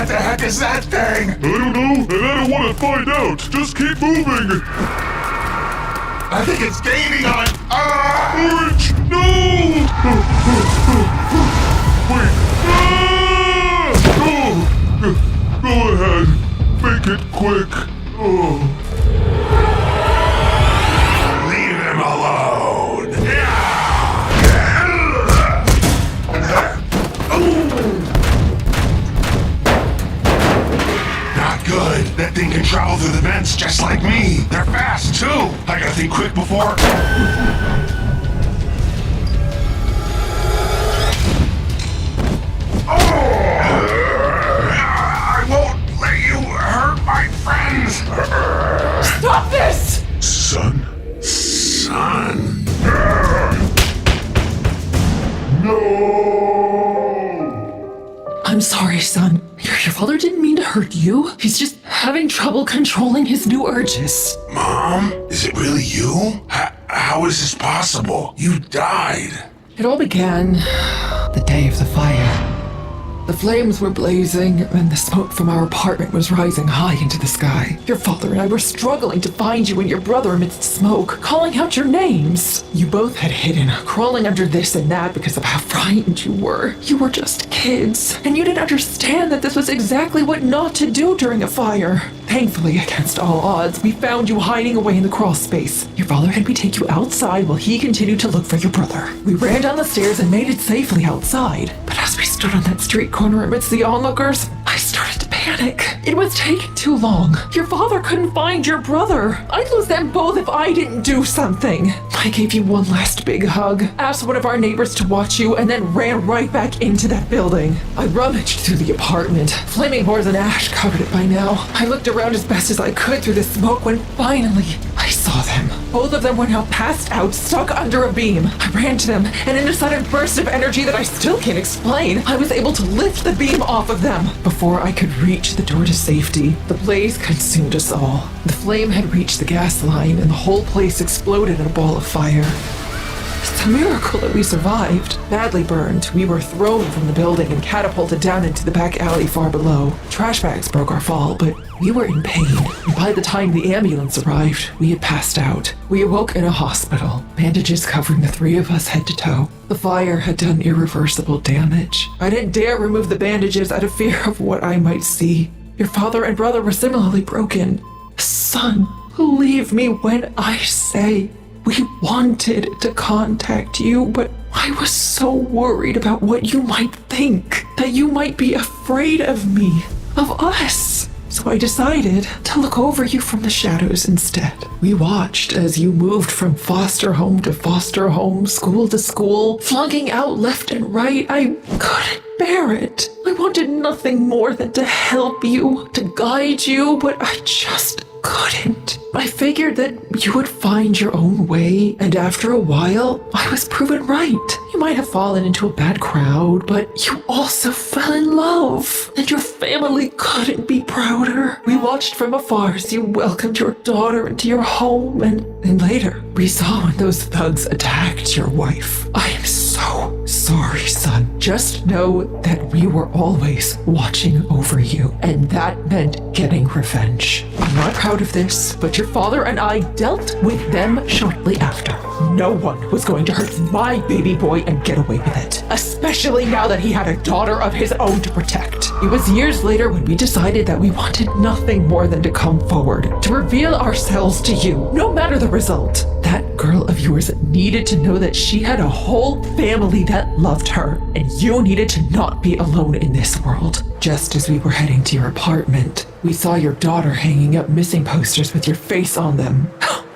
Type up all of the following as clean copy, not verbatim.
What the heck is that thing? I don't know, and I don't want to find out. Just keep moving. I think it's gaining on... Orange, no! Wait. Go ahead. Make it quick. Leave him alone. Not good. That thing can travel through the vents just like me. They're fast, too. I gotta think quick before... I won't let you hurt my friends. Stop this! Son. No! I'm sorry, son. Your father didn't mean to hurt you. He's just having trouble controlling his new urges. Mom, is it really you? How is this possible? You died. It all began the day of the fire. The flames were blazing, and the smoke from our apartment was rising high into the sky. Your father and I were struggling to find you and your brother amidst smoke, calling out your names. You both had hidden, crawling under this and that because of how frightened you were. You were just kids, and you didn't understand that this was exactly what not to do during a fire. Thankfully, against all odds, we found you hiding away in the crawl space. Your father had me take you outside while he continued to look for your brother. We ran down the stairs and made it safely outside. But as we stood on that street corner amidst the onlookers, I started to panic. It was taking too long. Your father couldn't find your brother. I'd lose them both if I didn't do something. I gave you one last big hug, asked one of our neighbors to watch you, and then ran right back into that building. I rummaged through the apartment. Flaming horrors and ash covered it by now. I looked around as best as I could through the smoke when finally I saw them. Both of them were now passed out, stuck under a beam. I ran to them, and in a sudden burst of energy that I still can't explain, I was able to lift the beam off of them. Before I could reach the door to safety, the blaze consumed us all. The flame had reached the gas line, and the whole place exploded in a ball of fire. It's a miracle that we survived. Badly burned, we were thrown from the building and catapulted down into the back alley far below. Trash bags broke our fall, but we were in pain. And by the time the ambulance arrived, we had passed out. We awoke in a hospital, bandages covering the three of us head to toe. The fire had done irreversible damage. I didn't dare remove the bandages out of fear of what I might see. Your father and brother were similarly broken. Son, believe me when I say we wanted to contact you, but I was so worried about what you might think, that you might be afraid of me, of us. So I decided to look over you from the shadows instead. We watched as you moved from foster home to foster home, school to school, flunking out left and right. I couldn't bear it. I wanted nothing more than to help you, to guide you, but I just couldn't. I figured that you would find your own way, and after a while, I was proven right. You might have fallen into a bad crowd, but you also fell in love, and your family couldn't be prouder. We watched from afar as you welcomed your daughter into your home, and later, we saw when those thugs attacked your wife. I am so sorry, son. Just know that we were always watching over you, and that meant getting revenge. I'm not proud of this, but your father and I dealt with them shortly after. No one was going to hurt my baby boy and get away with it, especially now that he had a daughter of his own to protect. It was years later when we decided that we wanted nothing more than to come forward, to reveal ourselves to you, no matter the result. That girl of yours needed to know that she had a whole family that loved her, and you needed to not be alone in this world. Just as we were heading to your apartment, we saw your daughter hanging up missing posters with your face on them.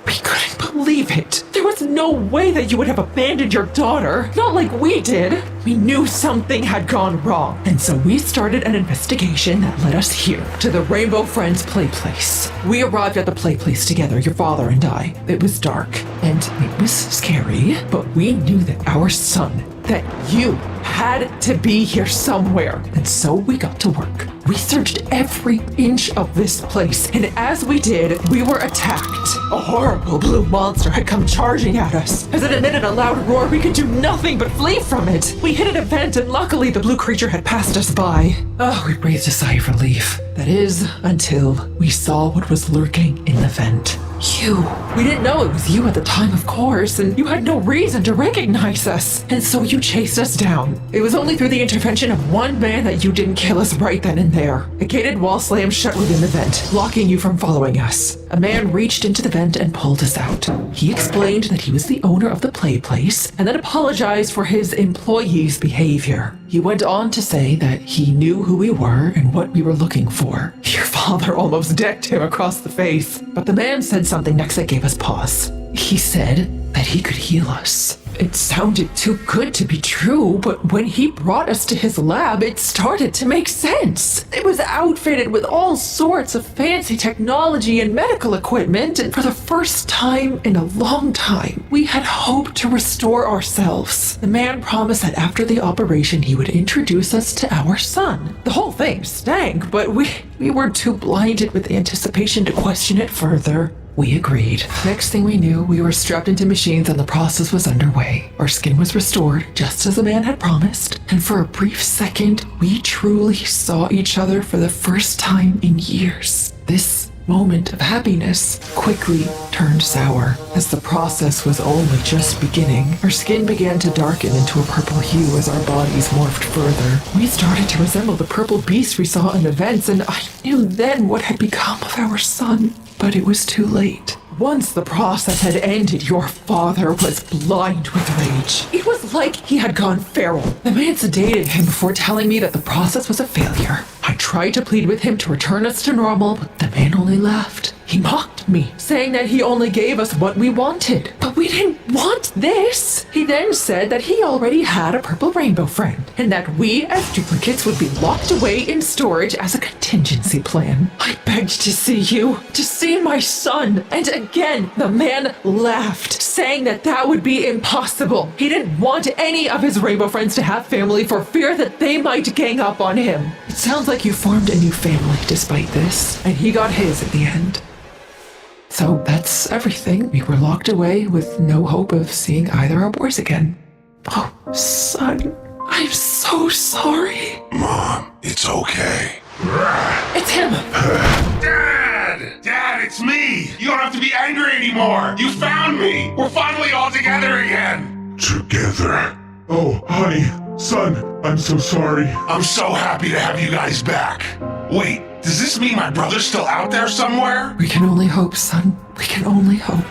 We couldn't believe it. There was no way that you would have abandoned your daughter, not like we did. We knew something had gone wrong, and so we started an investigation that led us here, to the Rainbow Friends play place. We arrived at the play place together, your father and I. It was dark, and it was scary, but we knew that our son, that you had to be here somewhere, and so we got to work. We searched every inch of this place, and as we did, we were attacked. A horrible blue monster had come charging at us. As it emitted a loud roar, we could do nothing but flee from it. We We hit an event, and luckily the blue creature had passed us by. Oh, we breathed a sigh of relief. That is, until we saw what was lurking in the vent. You. We didn't know it was you at the time, of course, and you had no reason to recognize us. And so you chased us down. It was only through the intervention of one man that you didn't kill us right then and there. A gated wall slammed shut within the vent, blocking you from following us. A man reached into the vent and pulled us out. He explained that he was the owner of the play place and then apologized for his employees' behavior. He went on to say that he knew who we were and what we were looking for. Your father almost decked him across the face, but the man said something next that gave us pause. He said that he could heal us. It sounded too good to be true, but when he brought us to his lab, it started to make sense. It was outfitted with all sorts of fancy technology and medical equipment, and for the first time in a long time, we had hoped to restore ourselves. The man promised that after the operation, he would introduce us to our son. The whole thing stank, but we were too blinded with anticipation to question it further. We agreed. Next thing we knew, we were strapped into machines and the process was underway. Our skin was restored, just as the man had promised, and for a brief second, we truly saw each other for the first time in years. This moment of happiness quickly turned sour. As the process was only just beginning, our skin began to darken into a purple hue as our bodies morphed further. We started to resemble the purple beast we saw in events, and I knew then what had become of our son. But it was too late. Once the process had ended, your father was blind with rage. It was like he had gone feral. The man sedated him before telling me that the process was a failure. I tried to plead with him to return us to normal, but the man only laughed. He mocked me, saying that he only gave us what we wanted. But we didn't want this. He then said that he already had a purple rainbow friend, and that we as duplicates would be locked away in storage as a contingency plan. I begged to see you, to see my son, and again the man laughed, saying that that would be impossible. He didn't want any of his rainbow friends to have family for fear that they might gang up on him. It sounds like you formed a new family despite this, and he got his at the end. So that's everything. We were locked away with no hope of seeing either our boys again. Oh, son, I'm so sorry. Mom, it's okay. It's him! Dad! Dad, it's me! You don't have to be angry anymore! You found me! We're finally all together again! Together. Oh, honey, son, I'm so sorry. I'm so happy to have you guys back. Wait, does this mean my brother's still out there somewhere? We can only hope, son. We can only hope.